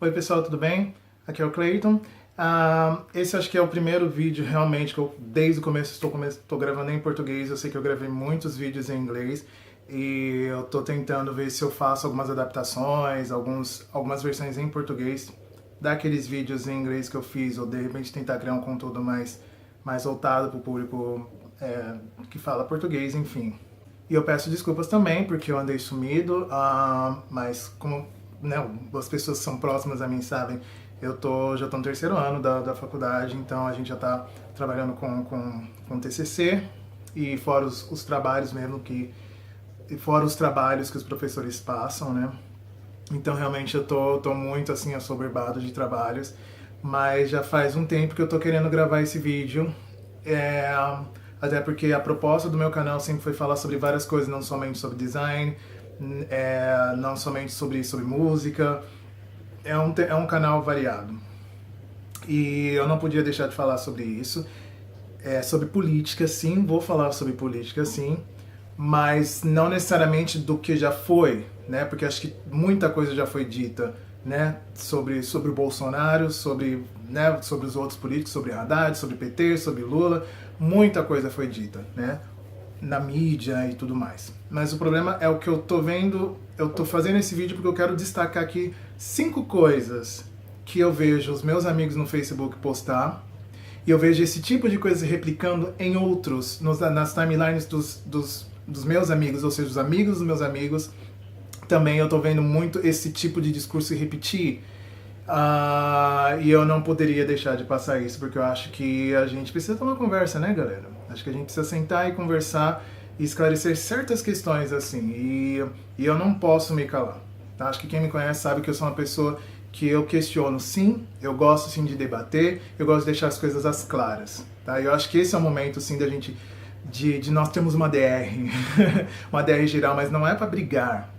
Oi pessoal, tudo bem? Aqui é o Clayton. Esse acho que é o primeiro vídeo realmente que eu desde o começo estou gravando em português. Eu sei que eu gravei muitos vídeos em inglês e eu estou tentando ver se eu faço algumas adaptações, algumas versões em português daqueles vídeos em inglês que eu fiz, ou de repente tentar criar um conteúdo mais voltado para o público que fala português, enfim. E eu peço desculpas também porque eu andei sumido, mas como as pessoas que são próximas a mim sabem, já tô no terceiro ano da faculdade, então a gente já está trabalhando com TCC e fora os trabalhos mesmo fora os trabalhos que os professores passam, né? Então realmente eu tô muito assim assoberbado de trabalhos, mas já faz um tempo que eu tô querendo gravar esse vídeo, até porque a proposta do meu canal sempre foi falar sobre várias coisas, não somente sobre design, não somente sobre música. É um canal variado. E eu não podia deixar de falar sobre isso. Sobre política, sim, vou falar sobre política, sim, mas não necessariamente do que já foi, né? Porque acho que muita coisa já foi dita, né? Sobre o Bolsonaro, sobre os outros políticos, sobre Haddad, sobre PT, sobre Lula, muita coisa foi dita, né? Na mídia e tudo mais. Mas o problema é o que eu tô vendo, eu tô fazendo esse vídeo porque eu quero destacar aqui 5 coisas que eu vejo os meus amigos no Facebook postar, e eu vejo esse tipo de coisa replicando em outros, nas timelines dos meus amigos, ou seja, os amigos dos meus amigos. Também eu tô vendo muito esse tipo de discurso se repetir. E eu não poderia deixar de passar isso, porque eu acho que a gente precisa ter uma conversa, né, galera? Acho que a gente precisa sentar e conversar e esclarecer certas questões, assim, e eu não posso me calar, tá? Acho que quem me conhece sabe que eu sou uma pessoa que eu questiono, sim, eu gosto, sim, de debater, eu gosto de deixar as coisas às claras, tá? Eu acho que esse é o momento, sim, da gente, de nós termos uma DR, uma DR geral, mas não é pra brigar,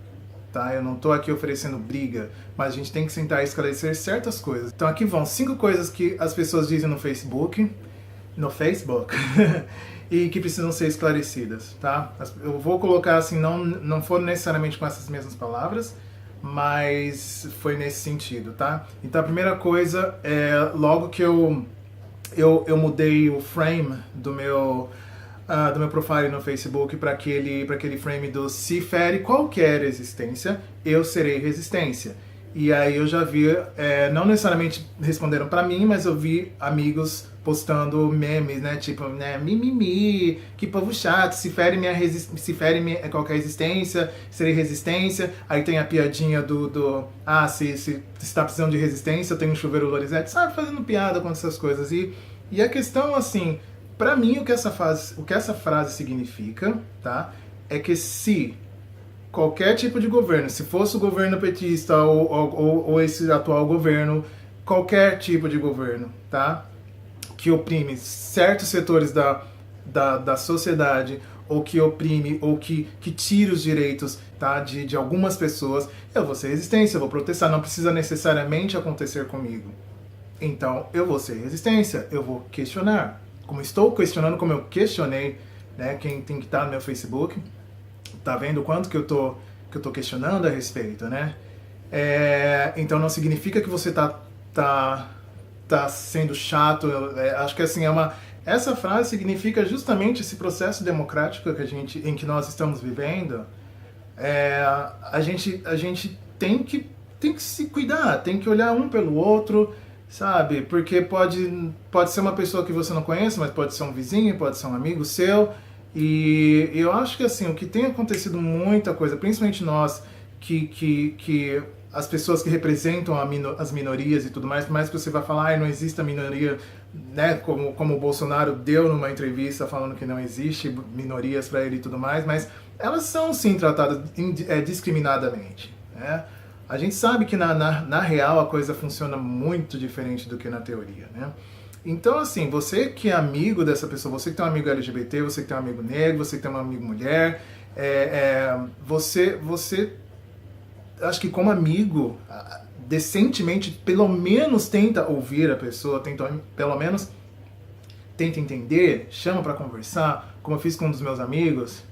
tá? Eu não tô aqui oferecendo briga, mas a gente tem que sentar e esclarecer certas coisas. Então aqui vão 5 coisas que as pessoas dizem no Facebook, e que precisam ser esclarecidas, tá? Eu vou colocar assim, não foram necessariamente com essas mesmas palavras, mas foi nesse sentido, tá? Então a primeira coisa é, logo que eu mudei o frame do meu profile no Facebook para aquele frame do se fere qualquer existência, eu serei resistência. E aí eu já vi, não necessariamente responderam para mim, mas eu vi amigos postando memes, né, tipo, né, mimimi, que povo chato, se fere qualquer existência, serei resistência. Aí tem a piadinha se tá precisando de resistência, eu tenho um chuveiro Lorizete, sabe, fazendo piada com essas coisas. E a questão, assim, pra mim, o que essa frase significa, tá, é que se qualquer tipo de governo, se fosse o governo petista ou esse atual governo, qualquer tipo de governo, tá, que oprime certos setores da sociedade, ou que oprime, ou que tira os direitos, tá, de algumas pessoas, eu vou ser resistência, eu vou protestar, não precisa necessariamente acontecer comigo. Então, eu vou ser resistência, eu vou questionar. Como estou questionando, como eu questionei, né, quem tem que estar no meu Facebook, tá vendo o quanto que eu tô questionando a respeito, né? Então não significa que você tá sendo chato. Acho que assim, essa frase significa justamente esse processo democrático em que nós estamos vivendo. A gente tem que se cuidar, tem que olhar um pelo outro, sabe? Porque pode ser uma pessoa que você não conhece, mas pode ser um vizinho, pode ser um amigo seu. E eu acho que assim, o que tem acontecido muita coisa, principalmente nós, que as pessoas que representam as minorias e tudo mais, por mais que você vá falar, não existe a minoria, né, como o Bolsonaro deu numa entrevista falando que não existe minorias para ele e tudo mais, mas elas são sim tratadas discriminadamente, né? A gente sabe que na real a coisa funciona muito diferente do que na teoria, né? Então, assim, você que é amigo dessa pessoa, você que tem um amigo LGBT, você que tem um amigo negro, você que tem um amigo mulher, você, acho que como amigo, decentemente, pelo menos tenta ouvir a pessoa, pelo menos tenta entender, chama pra conversar, como eu fiz com um dos meus amigos,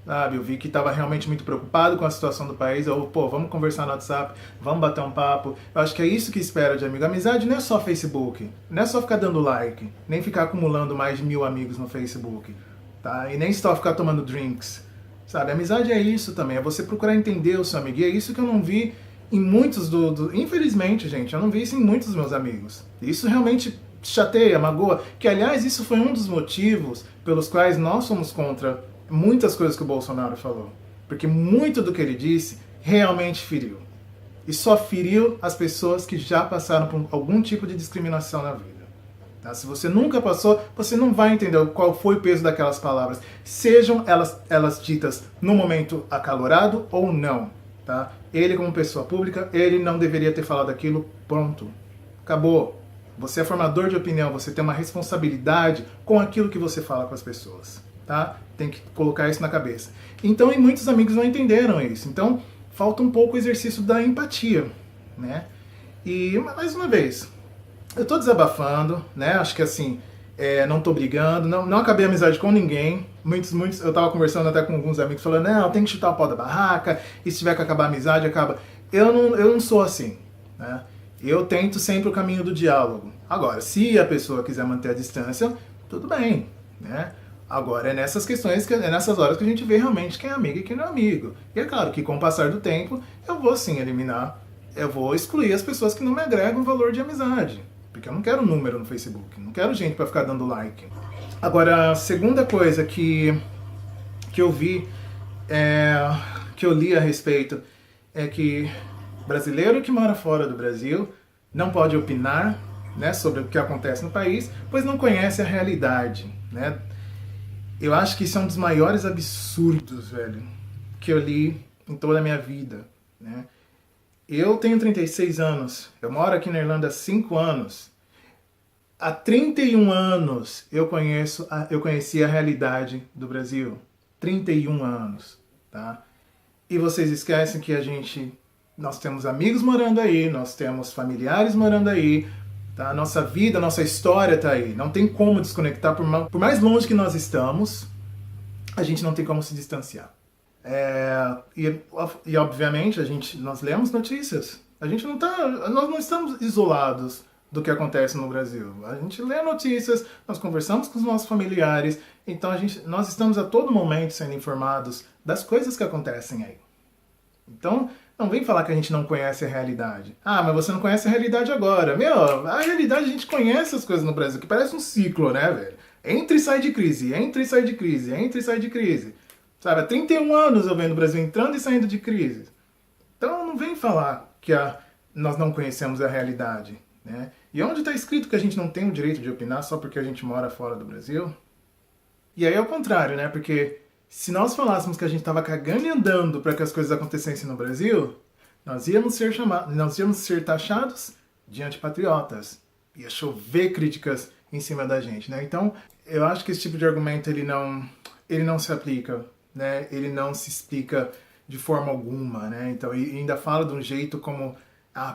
sabe? Eu vi que estava realmente muito preocupado com a situação do país. Eu, pô, vamos conversar no WhatsApp, vamos bater um papo. Eu acho que é isso que espera de amigo. Amizade não é só Facebook, não é só ficar dando like, nem ficar acumulando mais de 1000 amigos no Facebook, tá? E nem só ficar tomando drinks, sabe? Amizade é isso também, é você procurar entender o seu amigo. E é isso que eu não vi em muitos Infelizmente, gente, eu não vi isso em muitos dos meus amigos. Isso realmente chateia, magoa, que aliás isso foi um dos motivos pelos quais nós somos contra muitas coisas que o Bolsonaro falou. Porque muito do que ele disse realmente feriu. E só feriu as pessoas que já passaram por algum tipo de discriminação na vida. Tá? Se você nunca passou, você não vai entender qual foi o peso daquelas palavras. Sejam elas ditas no momento acalorado ou não. Tá? Ele, como pessoa pública, ele não deveria ter falado aquilo, pronto. Acabou. Você é formador de opinião, você tem uma responsabilidade com aquilo que você fala com as pessoas, tá? Tem que colocar isso na cabeça. Então, e muitos amigos não entenderam isso. Então, falta um pouco o exercício da empatia, né? E, mais uma vez, eu tô desabafando, né? Acho que assim, não tô brigando, não acabei a amizade com ninguém. Muitos, eu tava conversando até com alguns amigos falando, não, tem que chutar o pau da barraca, e se tiver que acabar a amizade, acaba. Eu não sou assim, né? Eu tento sempre o caminho do diálogo. Agora, se a pessoa quiser manter a distância, tudo bem, né? Agora, é nessas questões, é nessas horas que a gente vê realmente quem é amigo e quem não é amigo. E é claro que com o passar do tempo, eu vou sim eliminar, eu vou excluir as pessoas que não me agregam valor de amizade. Porque eu não quero número no Facebook, não quero gente para ficar dando like. Agora, a segunda coisa que eu vi, que eu li a respeito, é que brasileiro que mora fora do Brasil não pode opinar, né, sobre o que acontece no país, pois não conhece a realidade, né? Eu acho que isso é um dos maiores absurdos, velho, que eu li em toda a minha vida, né? Eu tenho 36 anos, eu moro aqui na Irlanda há 5 anos. Há 31 anos eu conheci a realidade do Brasil. 31 anos, tá? E vocês esquecem que nós temos amigos morando aí, nós temos familiares morando aí, tá? Nossa vida, nossa história tá aí. Não tem como desconectar, por mais longe que nós estamos, a gente não tem como se distanciar. E obviamente nós lemos notícias. Nós não estamos isolados do que acontece no Brasil. A gente lê notícias, nós conversamos com os nossos familiares, então nós estamos a todo momento sendo informados das coisas que acontecem aí. Então, não vem falar que a gente não conhece a realidade. Ah, mas você não conhece a realidade agora. Meu, a realidade a gente conhece as coisas no Brasil, que parece um ciclo, né, velho? Entra e sai de crise, entra e sai de crise, entra e sai de crise. Sabe, há 31 anos eu venho no Brasil entrando e saindo de crise. Então, não vem falar que nós não conhecemos a realidade, né? E onde está escrito que a gente não tem o direito de opinar só porque a gente mora fora do Brasil? E aí é o contrário, né? Porque se nós falássemos que a gente estava cagando e andando para que as coisas acontecessem no Brasil, nós íamos ser taxados de antipatriotas. Ia chover críticas em cima da gente, né? Então, eu acho que esse tipo de argumento ele não se aplica, né? Ele não se explica de forma alguma, né? Então, e ainda fala de um jeito como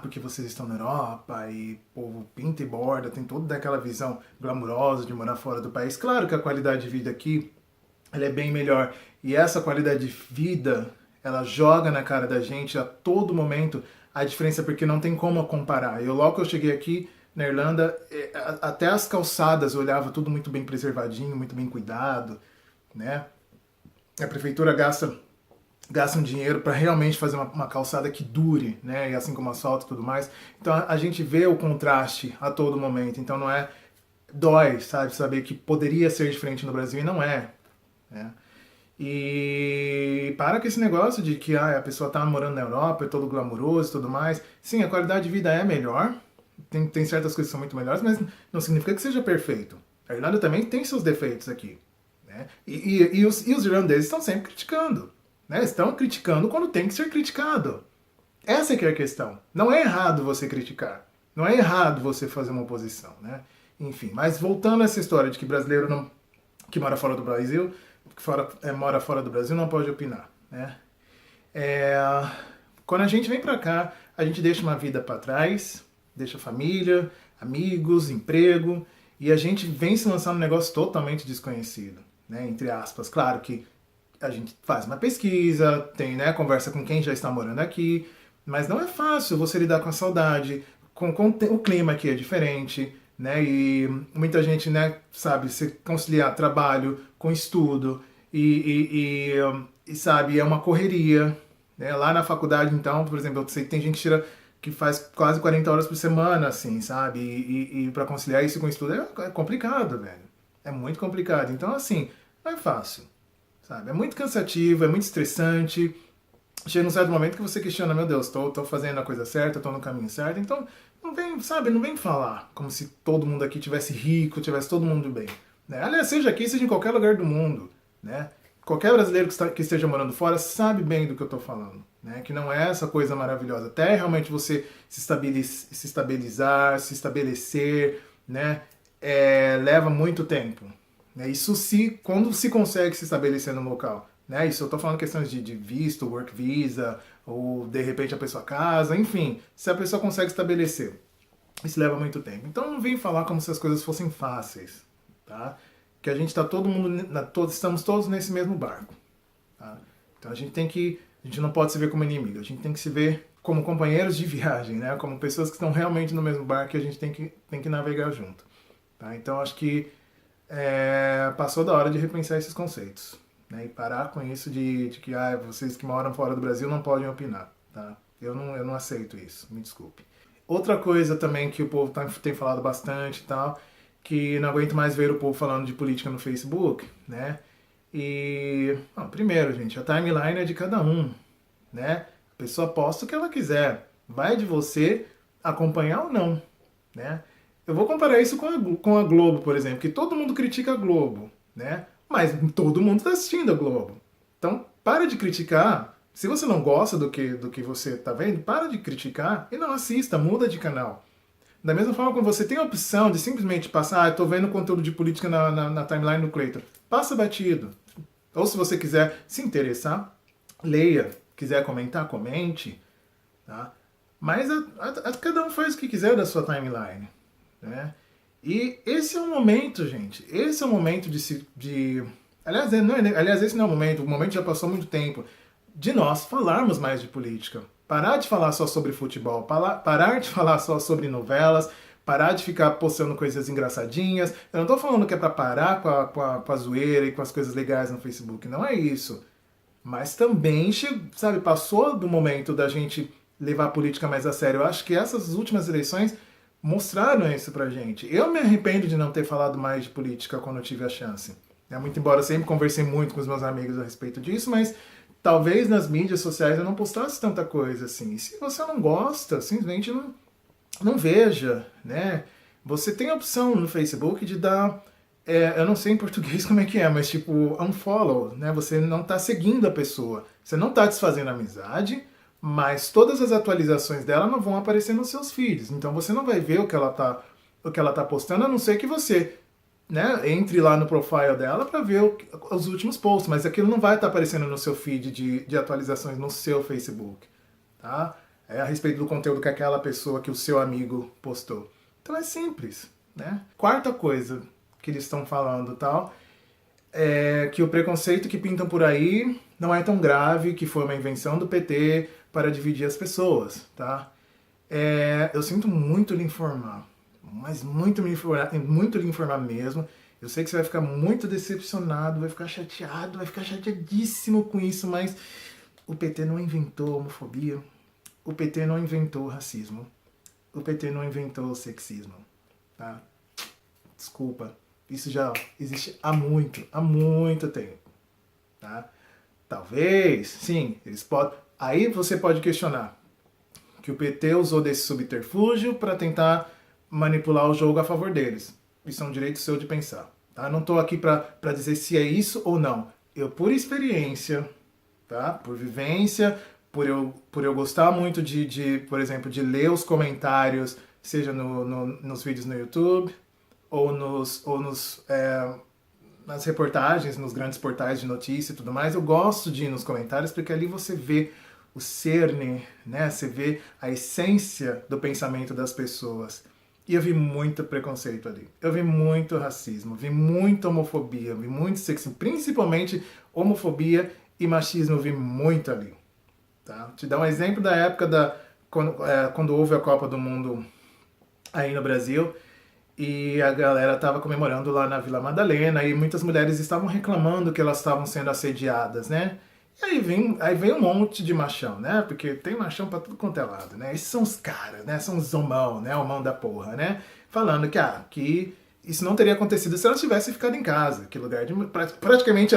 porque vocês estão na Europa e o povo pinta e borda, tem toda aquela visão glamurosa de morar fora do país. Claro que a qualidade de vida aqui ela é bem melhor. E essa qualidade de vida, ela joga na cara da gente a todo momento a diferença, porque não tem como comparar. Logo que eu cheguei aqui na Irlanda, até as calçadas eu olhava tudo muito bem preservadinho, muito bem cuidado, né? A prefeitura gasta um dinheiro para realmente fazer uma calçada que dure, né? E assim como asfalto e tudo mais. Então a gente vê o contraste a todo momento. Então não é... Dói, sabe? Saber que poderia ser diferente no Brasil e não é. Né? E para com esse negócio de que a pessoa tá morando na Europa, é todo glamuroso e tudo mais. Sim, a qualidade de vida é melhor. Tem certas coisas que são muito melhores, mas não significa que seja perfeito. A Irlanda também tem seus defeitos aqui. Né? E os irlandeses estão sempre criticando. Né? Estão criticando quando tem que ser criticado. Essa é que é a questão. Não é errado você criticar. Não é errado você fazer uma oposição. Né? Enfim, mas voltando a essa história de que brasileiro que mora fora do Brasil, mora fora do Brasil não pode opinar. Né? Quando a gente vem pra cá, a gente deixa uma vida pra trás, deixa família, amigos, emprego, e a gente vem se lançar num negócio totalmente desconhecido. Né? Entre aspas. Claro que a gente faz uma pesquisa, tem, né, conversa com quem já está morando aqui, mas não é fácil você lidar com a saudade, com o clima aqui é diferente, né, e muita gente, né, sabe, se conciliar trabalho com estudo e sabe, é uma correria, né, lá na faculdade, então, por exemplo, eu sei que tem gente que faz quase 40 horas por semana, assim, sabe, e para conciliar isso com o estudo é complicado, velho, é muito complicado, então, assim, não é fácil. Sabe? É muito cansativo, é muito estressante. Chega num certo momento que você questiona, meu Deus, tô fazendo a coisa certa, tô no caminho certo. Então, não vem, sabe, não vem falar como se todo mundo aqui tivesse rico, tivesse todo mundo bem. Né? Aliás, seja aqui, seja em qualquer lugar do mundo. Né? Qualquer brasileiro que esteja morando fora sabe bem do que eu tô falando. Né? Que não é essa coisa maravilhosa. Até realmente você se estabilizar, se estabelecer, né? Leva muito tempo. Isso quando se consegue se estabelecer no local. Né? Isso eu estou falando questões de visto, work visa, ou de repente a pessoa casa, enfim, se a pessoa consegue estabelecer. Isso leva muito tempo. Então não vem falar como se as coisas fossem fáceis. Tá? Que a gente está todo mundo, estamos todos nesse mesmo barco. Tá? Então a gente não pode se ver como inimigo, a gente tem que se ver como companheiros de viagem, né? Como pessoas que estão realmente no mesmo barco e a gente tem que navegar junto. Tá? Então acho que passou da hora de repensar esses conceitos. Né? E parar com isso de que vocês que moram fora do Brasil não podem opinar. Tá? Eu não aceito isso, me desculpe. Outra coisa também que o povo tem falado bastante e tal, que não aguento mais ver o povo falando de política no Facebook, né? E, primeiro, gente, a timeline é de cada um, né? A pessoa posta o que ela quiser. Vai de você acompanhar ou não, né? Eu vou comparar isso com a Globo, por exemplo, que todo mundo critica a Globo, né? Mas todo mundo está assistindo a Globo. Então, para de criticar. Se você não gosta do que você está vendo, para de criticar e não assista, muda de canal. Da mesma forma como você tem a opção de simplesmente passar, estou vendo conteúdo de política na timeline do Cleiton, passa batido. Ou se você quiser se interessar, leia. Quiser comentar, comente. Tá? Mas cada um faz o que quiser da sua timeline. Né? E esse é o momento, gente. Esse é o momento aliás, esse não é o momento já passou muito tempo, de nós falarmos mais de política. Parar de falar só sobre futebol, parar de falar só sobre novelas, parar de ficar postando coisas engraçadinhas. Eu não estou falando que é para parar com a zoeira e com as coisas legais no Facebook, não é isso. Mas também, sabe, passou do momento da gente levar a política mais a sério. Eu acho que essas últimas eleições mostraram isso pra gente. Eu me arrependo de não ter falado mais de política quando eu tive a chance. Muito embora eu sempre conversei muito com os meus amigos a respeito disso, mas talvez nas mídias sociais eu não postasse tanta coisa assim. E se você não gosta, simplesmente não veja, né? Você tem a opção no Facebook de dar, eu não sei em português como é que é, mas tipo unfollow, né? Você não tá seguindo a pessoa, você não tá desfazendo a amizade, mas todas as atualizações dela não vão aparecer nos seus feeds. Então você não vai ver o que ela tá postando, a não ser que você, né, entre lá no profile dela para ver os últimos posts, mas aquilo não vai estar aparecendo no seu feed de atualizações no seu Facebook. Tá? É a respeito do conteúdo que aquela pessoa, que o seu amigo postou. Então é simples. Né? Quarta coisa que eles estão falando, tal, é que o preconceito que pintam por aí não é tão grave, que foi uma invenção do PT para dividir as pessoas, tá? Eu sinto muito lhe informar, mas muito lhe informar mesmo. Eu sei que você vai ficar muito decepcionado, vai ficar chateado, vai ficar chateadíssimo com isso, mas o PT não inventou homofobia, o PT não inventou racismo, o PT não inventou sexismo, tá? Desculpa, isso já existe há muito tempo, tá? Talvez, sim, eles podem. Aí você pode questionar que o PT usou desse subterfúgio para tentar manipular o jogo a favor deles. Isso é um direito seu de pensar. Tá? Não estou aqui para dizer se é isso ou não. Eu, por experiência, tá? Por vivência, por eu gostar muito por exemplo, de ler os comentários, seja nos vídeos no YouTube ou nas reportagens, nos grandes portais de notícia e tudo mais, eu gosto de ir nos comentários porque ali você vê o cerne, né? Você vê a essência do pensamento das pessoas. E eu vi muito preconceito ali. Eu vi muito racismo, vi muita homofobia, vi muito sexismo, principalmente homofobia e machismo, eu vi muito ali. Tá? Te dar um exemplo da época quando houve a Copa do Mundo aí no Brasil e a galera estava comemorando lá na Vila Madalena e muitas mulheres estavam reclamando que elas estavam sendo assediadas, né? E aí vem um monte de machão, né? Porque tem machão pra tudo quanto é lado, né? Esses são os caras, né? São os homão, né? O mão da porra, né? Falando que isso não teria acontecido se elas tivessem ficado em casa. Que lugar de... Praticamente,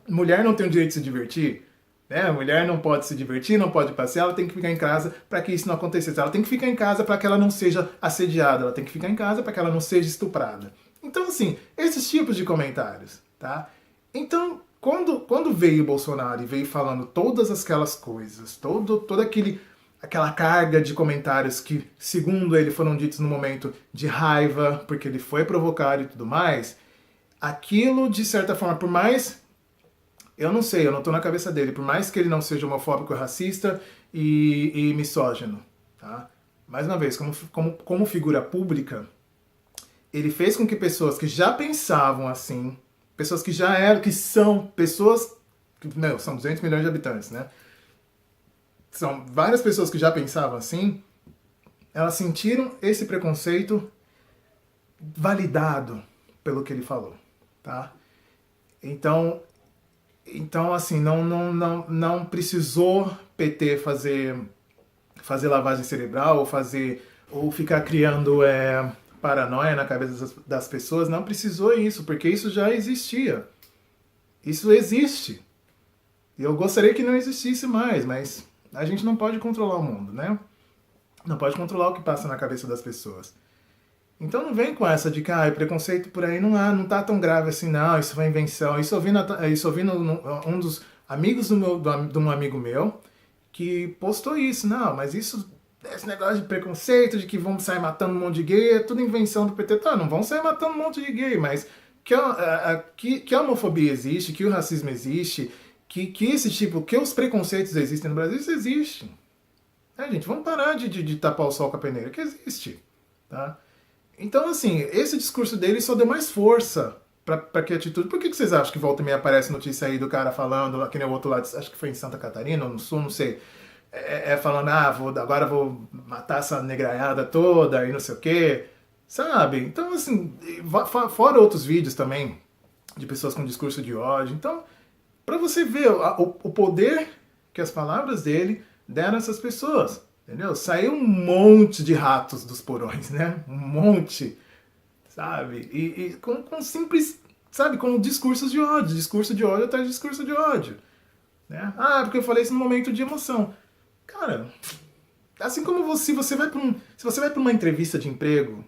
mulher não tem o direito de se divertir, né? A mulher não pode se divertir, não pode passear, ela tem que ficar em casa para que isso não acontecesse. Ela tem que ficar em casa para que ela não seja assediada, ela tem que ficar em casa para que ela não seja estuprada. Então, assim, esses tipos de comentários, tá? Então, quando veio o Bolsonaro e veio falando todas aquelas coisas, toda aquela carga de comentários que, segundo ele, foram ditos no momento de raiva, porque ele foi provocado e tudo mais, aquilo, de certa forma, por mais... Eu não sei, eu não tô na cabeça dele, por mais que ele não seja homofóbico, racista e misógino, tá? Mais uma vez, como figura pública, ele fez com que pessoas que já pensavam assim, pessoas que já eram, que são pessoas, não, são 200 milhões de habitantes, né? São várias pessoas que já pensavam assim, elas sentiram esse preconceito validado pelo que ele falou, tá? Então assim, não precisou PT fazer lavagem cerebral ou ficar criando paranoia na cabeça das pessoas. Não precisou isso, porque isso já existia. Isso existe. E eu gostaria que não existisse mais, mas a gente não pode controlar o mundo, né? Não pode controlar o que passa na cabeça das pessoas. Então não vem com essa de que preconceito por aí não tá tão grave assim, não, isso foi invenção. Isso eu vi um dos amigos de um amigo meu que postou isso. Não, mas esse negócio de preconceito, de que vamos sair matando um monte de gay, é tudo invenção do PT. Tá, não vão sair matando um monte de gay, mas que a homofobia existe, que o racismo existe, que os preconceitos existem no Brasil, isso existe. Gente, vamos parar de tapar o sol com a peneira, que existe, tá? Então, assim, esse discurso dele só deu mais força pra que atitude. Por que vocês acham que volta e meia aparece notícia aí do cara falando, lá que nem o outro lado, acho que foi em Santa Catarina ou no Sul, não sei, falando, agora vou matar essa negraiada toda e não sei o quê, sabe? Então, assim, fora outros vídeos também de pessoas com discurso de ódio. Então, pra você ver o poder que as palavras dele deram a essas pessoas. Entendeu? Saiu um monte de ratos dos porões, né? Um monte, sabe? E com simples, sabe? Com discursos de ódio. Discurso de ódio atrás de discurso de ódio. Né? Porque eu falei isso num momento de emoção. Cara, assim como se você vai para uma entrevista de emprego,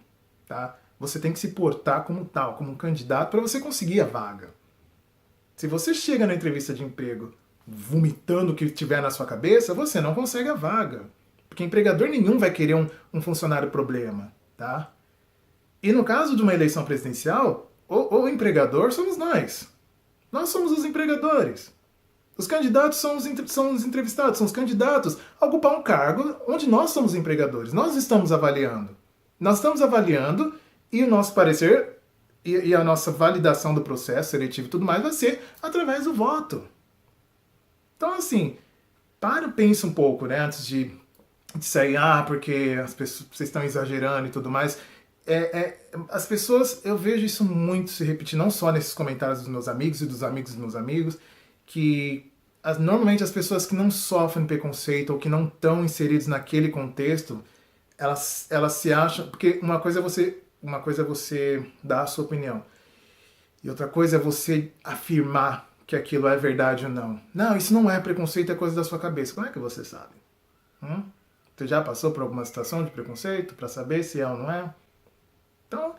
tá? Você tem que se portar como tal, como um candidato, para você conseguir a vaga. Se você chega na entrevista de emprego vomitando o que tiver na sua cabeça, você não consegue a vaga. Porque empregador nenhum vai querer um funcionário problema, tá? E no caso de uma eleição presidencial, o empregador somos nós. Nós somos os empregadores. Os candidatos são os entrevistados, são os candidatos a ocupar um cargo onde nós somos empregadores. Nós estamos avaliando. Nós estamos avaliando e o nosso parecer e a nossa validação do processo seletivo e tudo mais vai ser através do voto. Então, assim, pensa um pouco, né, antes de sair, porque as pessoas, vocês estão exagerando e tudo mais. As pessoas, eu vejo isso muito se repetir, não só nesses comentários dos meus amigos e dos meus amigos, que normalmente as pessoas que não sofrem preconceito ou que não estão inseridas naquele contexto, elas se acham... Porque uma coisa é você dar a sua opinião, e outra coisa é você afirmar que aquilo é verdade ou não. Não, isso não é preconceito, é coisa da sua cabeça. Como é que você sabe? Você já passou por alguma situação de preconceito para saber se é ou não é? Então,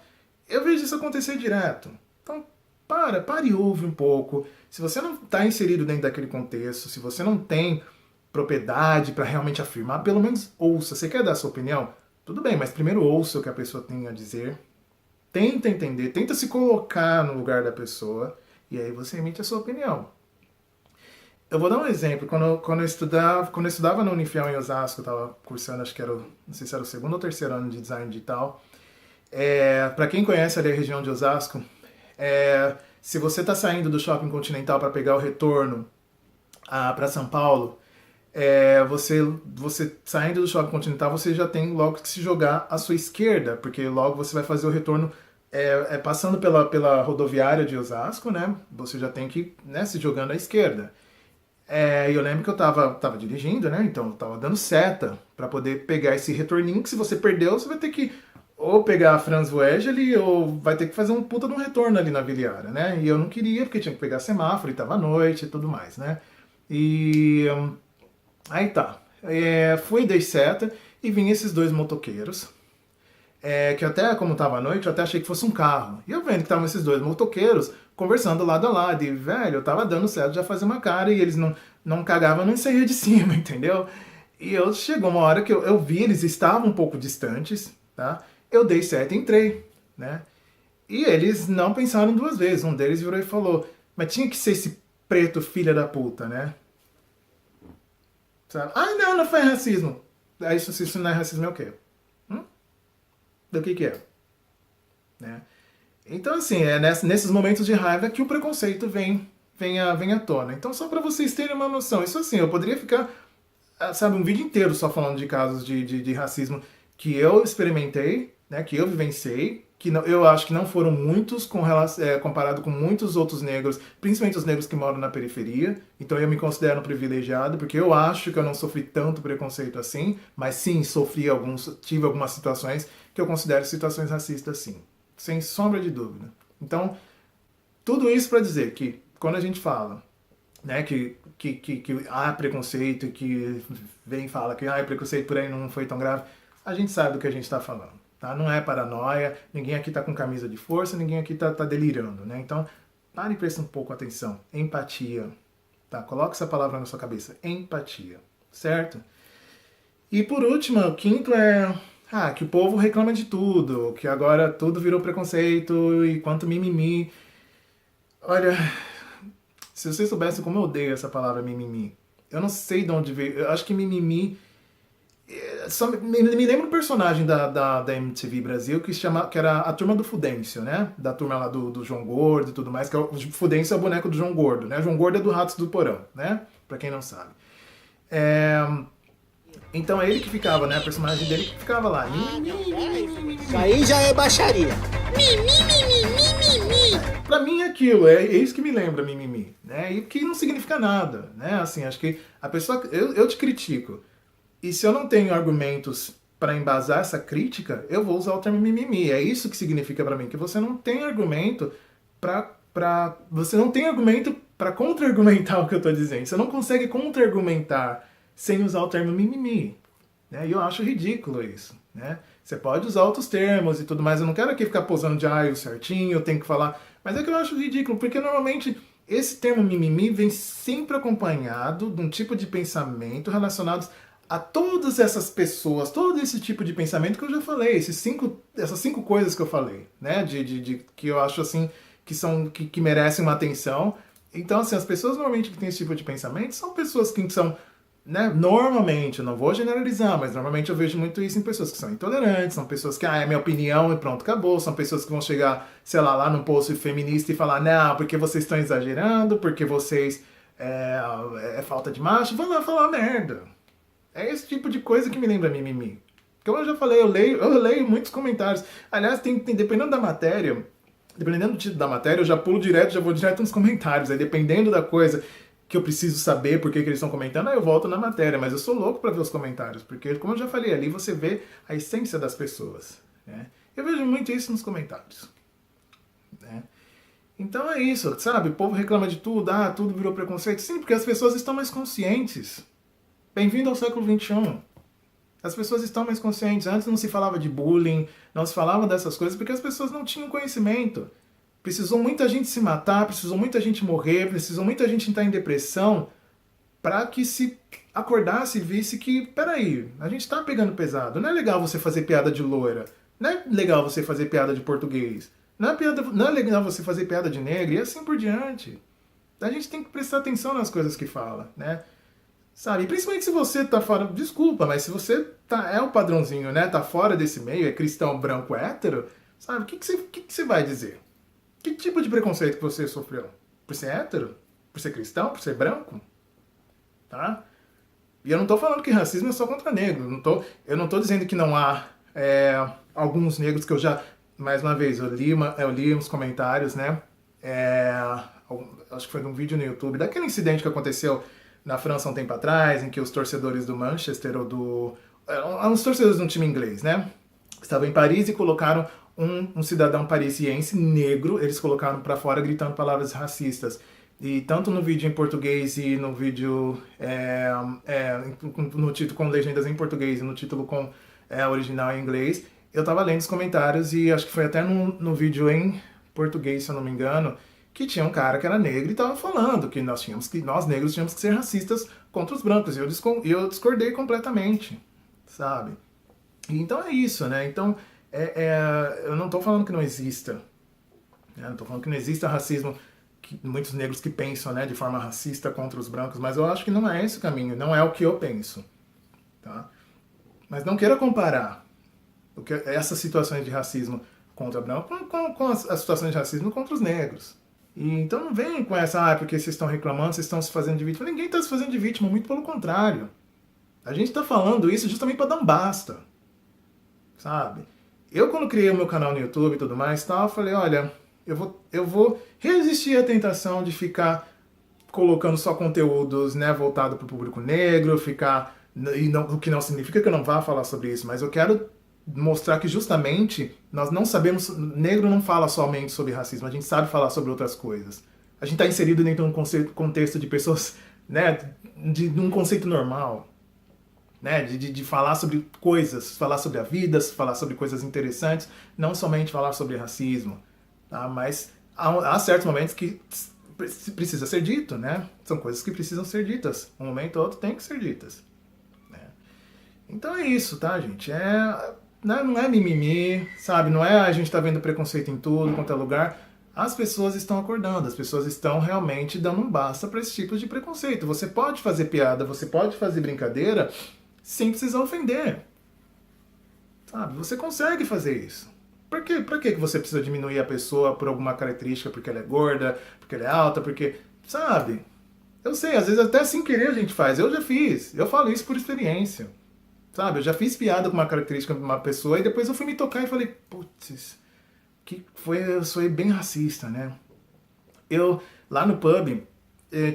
eu vejo isso acontecer direto. Então, para e ouve um pouco. Se você não está inserido dentro daquele contexto, se você não tem propriedade para realmente afirmar, pelo menos ouça. Você quer dar a sua opinião? Tudo bem, mas primeiro ouça o que a pessoa tem a dizer. Tenta entender, tenta se colocar no lugar da pessoa e aí você emite a sua opinião. Eu vou dar um exemplo. Quando eu estudava na Unifiel em Osasco, eu estava cursando, acho que não sei se era o segundo ou terceiro ano de design digital, Para quem conhece ali a região de Osasco, se você está saindo do Shopping Continental para pegar o retorno para São Paulo, você saindo do Shopping Continental, você já tem logo que se jogar à sua esquerda, porque logo você vai fazer o retorno passando pela rodoviária de Osasco, né? Você já tem que, né, se jogando à esquerda. Eu lembro que eu tava dirigindo, né? Então eu tava dando seta para poder pegar esse retorninho, que se você perdeu, você vai ter que ou pegar a Franz Wegeli ou vai ter que fazer um puta de um retorno ali na Viliara, né? E eu não queria, porque tinha que pegar semáforo e tava à noite e tudo mais, né? E aí tá. Fui, dei seta e vinha esses dois motoqueiros. Que até, como tava à noite, eu até achei que fosse um carro. E eu vendo que estavam esses dois motoqueiros conversando lado a lado. E, velho, eu tava dando certo já fazer uma cara e eles não cagavam nem saía de cima, entendeu? E chegou uma hora que eu vi, eles estavam um pouco distantes, tá? Eu dei certo e entrei, né? E eles não pensaram duas vezes. Um deles virou e falou, mas tinha que ser esse preto filha da puta, né? Sabe? Não foi racismo. Aí isso não é racismo é o quê? Do que é? Né? Então, assim, nesses momentos de raiva que o preconceito vem à tona. Então, só para vocês terem uma noção, isso assim, eu poderia ficar, sabe, um vídeo inteiro só falando de casos de racismo que eu experimentei, né, que eu vivenciei, que eu acho que não foram muitos comparado com muitos outros negros, principalmente os negros que moram na periferia. Então eu me considero um privilegiado, porque eu acho que eu não sofri tanto preconceito assim, mas sim, tive algumas situações que eu considero situações racistas sim, sem sombra de dúvida. Então, tudo isso para dizer que quando a gente fala, né, que há preconceito, que vem e fala que preconceito por aí não foi tão grave, a gente sabe do que a gente está falando. Tá? Não é paranoia, ninguém aqui está com camisa de força, ninguém aqui está delirando. Né? Então, pare e preste um pouco atenção. Empatia. Tá? Coloque essa palavra na sua cabeça. Empatia. Certo? E por último, o quinto que o povo reclama de tudo, que agora tudo virou preconceito e quanto mimimi. Olha, se vocês soubessem como eu odeio essa palavra mimimi. Eu não sei de onde veio. Eu acho que mimimi só me lembra um personagem da MTV Brasil que era a turma do Fudêncio, né? Da turma lá do João Gordo e tudo mais, que o Fudêncio é o boneco do João Gordo, né? O João Gordo é do Ratos do Porão, né? Pra quem não sabe. Então é ele que ficava, né? A personagem dele que ficava lá. Isso aí já é baixaria. Pra mim é aquilo, é isso que me lembra mimimi, né? E que não significa nada, né? Assim, acho que a pessoa... Eu te critico. E se eu não tenho argumentos para embasar essa crítica, eu vou usar o termo mimimi. É isso que significa para mim, que você não tem argumento você não tem argumento para contra-argumentar o que eu estou dizendo. Você não consegue contra-argumentar sem usar o termo mimimi. Né? E eu acho ridículo isso. Né? Você pode usar outros termos e tudo mais. Eu não quero aqui ficar posando de o certinho, eu tenho que falar. Mas é que eu acho ridículo, porque normalmente esse termo mimimi vem sempre acompanhado de um tipo de pensamento relacionado a todas essas pessoas, todo esse tipo de pensamento que eu já falei, essas cinco coisas que eu falei, né, que eu acho assim que merecem uma atenção. Então, assim, as pessoas normalmente que têm esse tipo de pensamento são pessoas que são, né, normalmente, eu não vou generalizar, mas normalmente eu vejo muito isso em pessoas que são intolerantes, são pessoas que, é minha opinião e pronto, acabou, são pessoas que vão chegar, sei lá num post feminista e falar, não, porque vocês estão exagerando, porque vocês é falta de macho, vão lá falar merda. É esse tipo de coisa que me lembra mimimi. Como eu já falei, eu leio muitos comentários. Aliás, dependendo da matéria, dependendo do título da matéria, eu já vou direto nos comentários. Aí, dependendo da coisa que eu preciso saber por que eles estão comentando, aí eu volto na matéria. Mas eu sou louco para ver os comentários, porque, como eu já falei, ali você vê a essência das pessoas. Né? Eu vejo muito isso nos comentários. Né? Então é isso, sabe? O povo reclama de tudo, tudo virou preconceito. Sim, porque as pessoas estão mais conscientes. Bem-vindo ao século XXI. As pessoas estão mais conscientes. Antes não se falava de bullying, não se falava dessas coisas, porque as pessoas não tinham conhecimento. Precisou muita gente se matar, precisou muita gente morrer, precisou muita gente entrar em depressão para que se acordasse e visse que, peraí, a gente tá pegando pesado. Não é legal você fazer piada de loira. Não é legal você fazer piada de português. Não é legal você fazer piada de negro e assim por diante. A gente tem que prestar atenção nas coisas que fala, né? sabe? E principalmente se você tá fora, desculpa, mas se você é o padrãozinho, né? Tá fora desse meio, é cristão, branco, hétero, sabe? O que você vai dizer? Que tipo de preconceito que você sofreu? Por ser hétero? Por ser cristão? Por ser branco? Tá? E eu não tô falando que racismo é só contra negro. Eu não tô dizendo que não há alguns negros que eu já... Mais uma vez, eu li uns comentários, né? Acho que foi num vídeo no YouTube, daquele incidente que aconteceu na França um tempo atrás, em que os torcedores do Manchester, ou uns torcedores de um time inglês, né? Estavam em Paris e colocaram um cidadão parisiense negro, eles colocaram pra fora gritando palavras racistas. E tanto no vídeo em português e no vídeo no título com legendas em português e no título com original em inglês, eu tava lendo os comentários e acho que foi até no vídeo em português, se eu não me engano, que tinha um cara que era negro e tava falando que nós negros tínhamos que ser racistas contra os brancos. E eu discordei completamente, sabe? E então é isso, né? Então, eu não tô falando que não exista. Né? Não tô falando que não exista racismo, muitos negros que pensam, né, de forma racista contra os brancos, mas eu acho que não é esse o caminho, não é o que eu penso. Tá? Mas não queira comparar essas situações de racismo contra branco com as situações de racismo contra os negros. E então não vem com essa, porque vocês estão reclamando, vocês estão se fazendo de vítima. Ninguém está se fazendo de vítima, muito pelo contrário. A gente está falando isso justamente para dar um basta. Sabe? Eu, quando criei o meu canal no YouTube e tudo mais, eu falei, olha, eu vou resistir à tentação de ficar colocando só conteúdos, né, voltado para o público negro, o que não significa que eu não vá falar sobre isso, mas eu quero mostrar que justamente nós não sabemos, negro não fala somente sobre racismo, a gente sabe falar sobre outras coisas. A gente está inserido dentro de um contexto de pessoas, né, de um conceito normal, né, de falar sobre coisas, falar sobre a vida, falar sobre coisas interessantes, não somente falar sobre racismo, tá? Mas há certos momentos que precisa ser dito, né? São coisas que precisam ser ditas, um momento ou outro tem que ser ditas. Né? Então é isso, tá, gente? Não é mimimi, sabe? Não é a gente tá vendo preconceito em tudo, quanto é lugar. As pessoas estão acordando, as pessoas estão realmente dando um basta para esse tipo de preconceito. Você pode fazer piada, você pode fazer brincadeira sem precisar ofender. Sabe? Você consegue fazer isso. Pra que você precisa diminuir a pessoa por alguma característica, porque ela é gorda, porque ela é alta, porque... Sabe? Eu sei, às vezes até sem querer a gente faz. Eu já fiz. Eu falo isso por experiência. Sabe, eu já fiz piada com uma característica de uma pessoa e depois eu fui me tocar e falei, putz, eu sou bem racista, né? Lá no pub,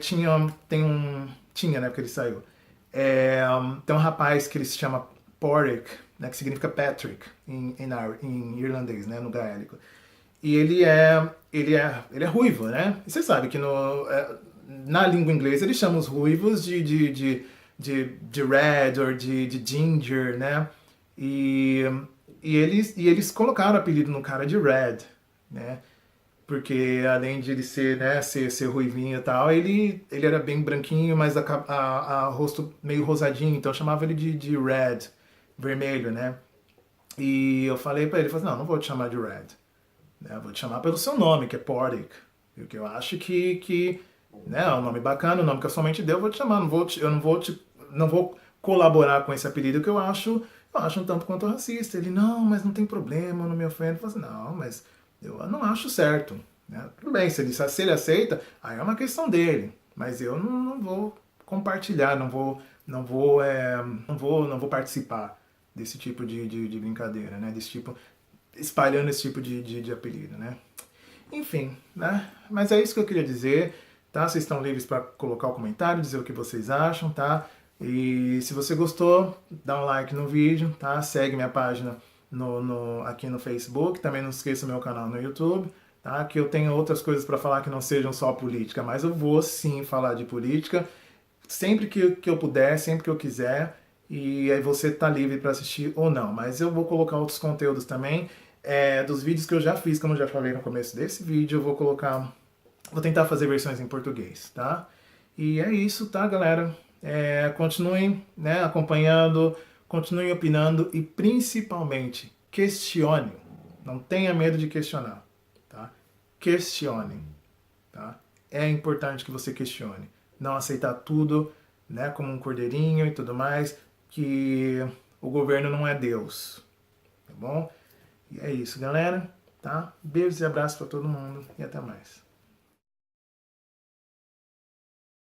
tinha, né, porque ele saiu, tem um rapaz que ele se chama Porrick, né, que significa Patrick em irlandês, né, no gaélico. E ele é ruivo, né? E você sabe que na língua inglesa eles chamam os ruivos de red ou de ginger, né? E eles colocaram o apelido no cara de red, né? Porque além de ele ser, né, ser ruivinho e tal, ele era bem branquinho, mas a rosto meio rosadinho, então chamava ele de red, vermelho, né? E eu falei pra ele, não vou te chamar de red, né? Vou te chamar pelo seu nome, que é Porrick, porque eu acho que né, é um nome bacana, o nome que eu somente dei, eu vou te chamar, não vou colaborar com esse apelido que eu acho um tanto quanto racista. Ele, não, mas não tem problema, eu não me ofendo. Eu falei, não, mas eu não acho certo. Né? Tudo bem, se ele aceita, aí é uma questão dele. Mas eu não vou compartilhar, não vou participar desse tipo de brincadeira, né? Espalhando esse tipo de apelido, né? Enfim, né? Mas é isso que eu queria dizer, tá? Vocês estão livres para colocar o comentário, dizer o que vocês acham, tá? E se você gostou, dá um like no vídeo, tá? Segue minha página aqui no Facebook, também não esqueça o meu canal no YouTube, tá? Que eu tenho outras coisas para falar que não sejam só política, mas eu vou sim falar de política sempre que eu puder, sempre que eu quiser, e aí você tá livre para assistir ou não. Mas eu vou colocar outros conteúdos também, dos vídeos que eu já fiz, como eu já falei no começo desse vídeo, eu vou tentar fazer versões em português, tá? E é isso, tá, galera? Continuem, né, acompanhando, continuem opinando e principalmente questione. Não tenha medo de questionar, tá? Questione, tá? É importante que você questione. Não aceitar tudo, né, como um cordeirinho e tudo mais, que o governo não é Deus, tá bom? E é isso, galera, tá? Beijos e abraços para todo mundo e até mais.